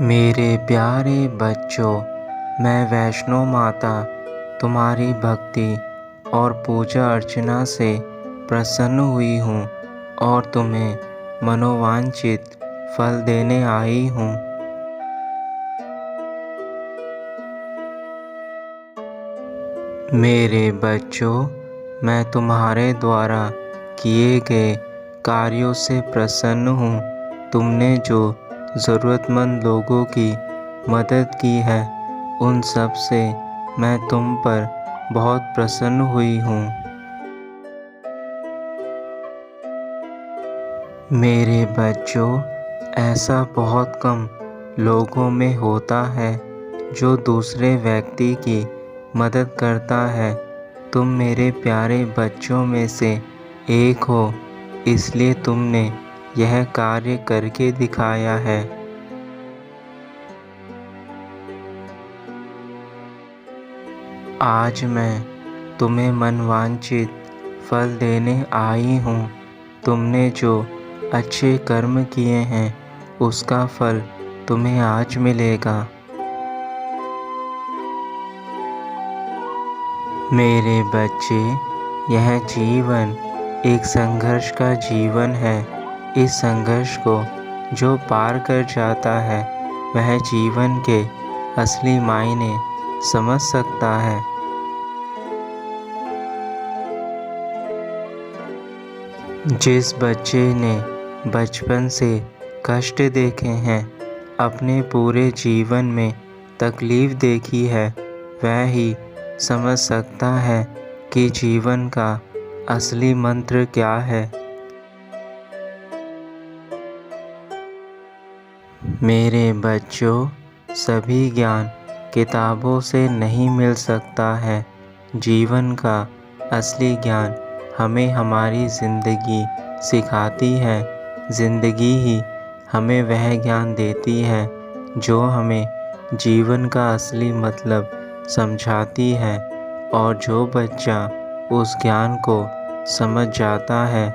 मेरे प्यारे बच्चों, मैं वैष्णो माता तुम्हारी भक्ति और पूजा अर्चना से प्रसन्न हुई हूँ और तुम्हें मनोवांछित फल देने आई हूँ। मेरे बच्चों, मैं तुम्हारे द्वारा किए गए कार्यों से प्रसन्न हूँ। तुमने जो ज़रूरतमंद लोगों की मदद की है, उन सब से मैं तुम पर बहुत प्रसन्न हुई हूँ। मेरे बच्चों, ऐसा बहुत कम लोगों में होता है जो दूसरे व्यक्ति की मदद करता है। तुम मेरे प्यारे बच्चों में से एक हो, इसलिए तुमने यह कार्य करके दिखाया है। आज मैं तुम्हें मनवांछित फल देने आई हूँ। तुमने जो अच्छे कर्म किए हैं, उसका फल तुम्हें आज मिलेगा। मेरे बच्चे, यह जीवन एक संघर्ष का जीवन है। इस संघर्ष को जो पार कर जाता है, वह जीवन के असली मायने समझ सकता है। जिस बच्चे ने बचपन से कष्ट देखे हैं, अपने पूरे जीवन में तकलीफ देखी है, वह ही समझ सकता है कि जीवन का असली मंत्र क्या है। मेरे बच्चों, सभी ज्ञान किताबों से नहीं मिल सकता है। जीवन का असली ज्ञान हमें हमारी ज़िंदगी सिखाती है। ज़िंदगी ही हमें वह ज्ञान देती है जो हमें जीवन का असली मतलब समझाती है। और जो बच्चा उस ज्ञान को समझ जाता है,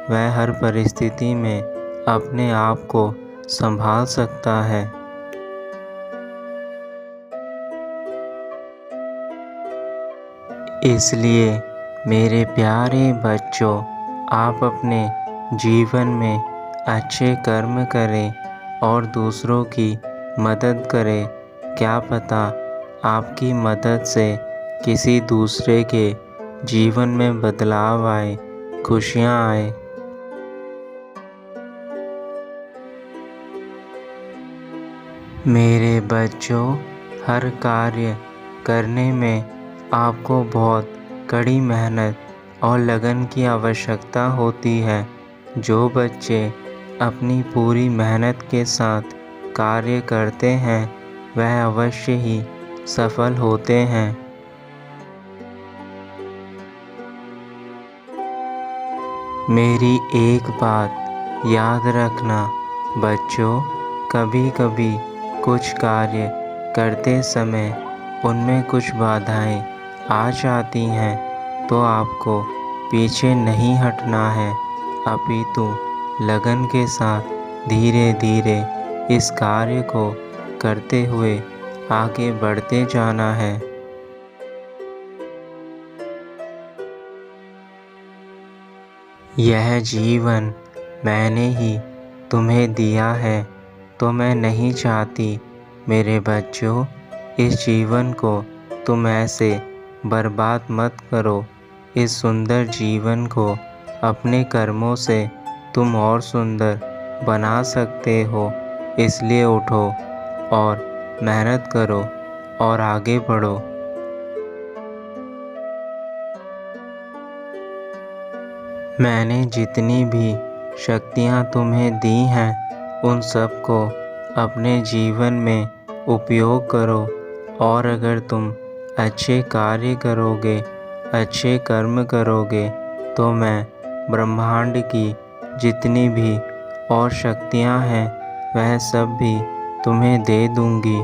वह हर परिस्थिति में अपने आप को संभाल सकता है। इसलिए मेरे प्यारे बच्चों, आप अपने जीवन में अच्छे कर्म करें और दूसरों की मदद करें। क्या पता आपकी मदद से किसी दूसरे के जीवन में बदलाव आए, खुशियाँ आए। मेरे बच्चों, हर कार्य करने में आपको बहुत कड़ी मेहनत और लगन की आवश्यकता होती है। जो बच्चे अपनी पूरी मेहनत के साथ कार्य करते हैं, वह अवश्य ही सफल होते हैं। मेरी एक बात याद रखना बच्चों, कभी कभी कुछ कार्य करते समय उनमें कुछ बाधाएं आ जाती हैं, तो आपको पीछे नहीं हटना है, अपितु लगन के साथ धीरे धीरे इस कार्य को करते हुए आगे बढ़ते जाना है। यह जीवन मैंने ही तुम्हें दिया है, तो मैं नहीं चाहती मेरे बच्चों, इस जीवन को तुम ऐसे बर्बाद मत करो। इस सुंदर जीवन को अपने कर्मों से तुम और सुंदर बना सकते हो। इसलिए उठो और मेहनत करो और आगे बढ़ो। मैंने जितनी भी शक्तियाँ तुम्हें दी हैं, उन सब को अपने जीवन में उपयोग करो। और अगर तुम अच्छे कार्य करोगे, अच्छे कर्म करोगे, तो मैं ब्रह्मांड की जितनी भी और शक्तियाँ हैं, वह सब भी तुम्हें दे दूँगी।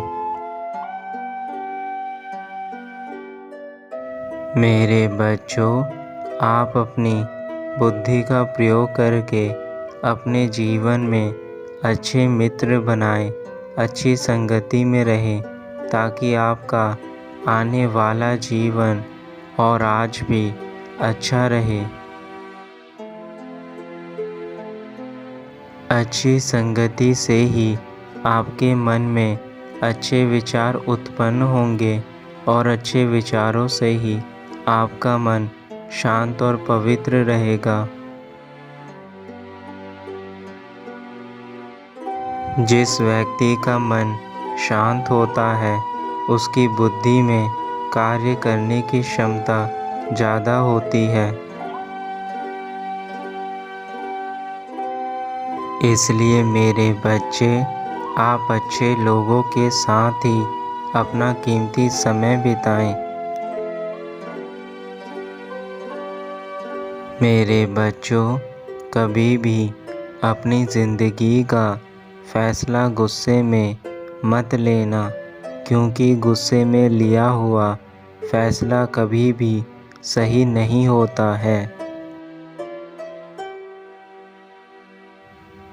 मेरे बच्चों, आप अपनी बुद्धि का प्रयोग करके अपने जीवन में अच्छे मित्र बनाएं अच्छी संगति में रहें ताकि आपका आने वाला जीवन और आज भी अच्छा रहे। अच्छी संगति से ही आपके मन में अच्छे विचार उत्पन्न होंगे और अच्छे विचारों से ही आपका मन शांत और पवित्र रहेगा। जिस व्यक्ति का मन शांत होता है उसकी बुद्धि में कार्य करने की क्षमता ज़्यादा होती है। इसलिए मेरे बच्चे, आप अच्छे लोगों के साथ ही अपना कीमती समय बिताएं। मेरे बच्चों, कभी भी अपनी ज़िंदगी का फैसला गुस्से में मत लेना, क्योंकि गुस्से में लिया हुआ फैसला कभी भी सही नहीं होता है।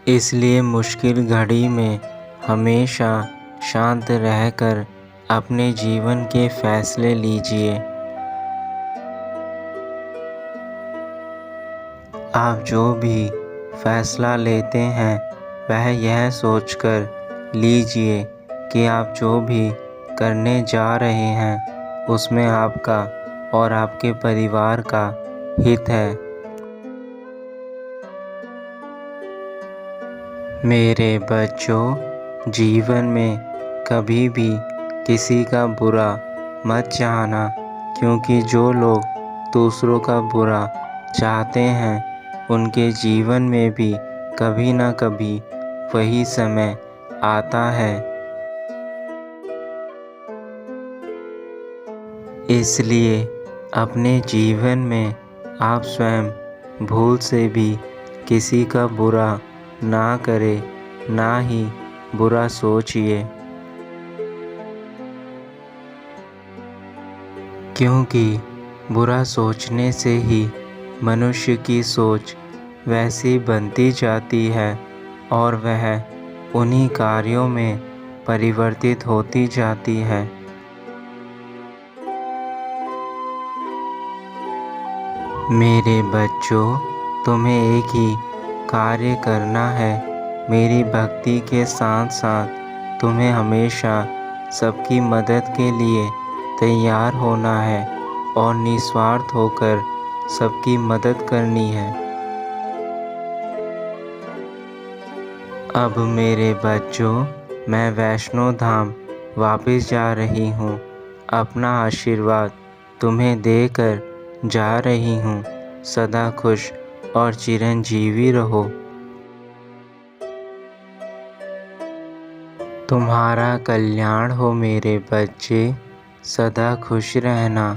इसलिए मुश्किल घड़ी में हमेशा शांत रहकर अपने जीवन के फैसले लीजिए। आप जो भी फैसला लेते हैं वह यह सोचकर लीजिए कि आप जो भी करने जा रहे हैं उसमें आपका और आपके परिवार का हित है। मेरे बच्चों, जीवन में कभी भी किसी का बुरा मत चाहना, क्योंकि जो लोग दूसरों का बुरा चाहते हैं उनके जीवन में भी कभी ना कभी वही समय आता है। इसलिए अपने जीवन में आप स्वयं भूल से भी किसी का बुरा ना करें, ना ही बुरा सोचिए, क्योंकि बुरा सोचने से ही मनुष्य की सोच वैसी बनती जाती है और वह उन्हीं कार्यों में परिवर्तित होती जाती है। मेरे बच्चों, तुम्हें एक ही कार्य करना है। मेरी भक्ति के साथ साथ तुम्हें हमेशा सबकी मदद के लिए तैयार होना है और निस्वार्थ होकर सबकी मदद करनी है। अब मेरे बच्चों, मैं वैष्णो धाम वापस जा रही हूँ। अपना आशीर्वाद तुम्हें देकर जा रही हूँ। सदा खुश और चिरंजीवी रहो। तुम्हारा कल्याण हो मेरे बच्चे। सदा खुश रहना।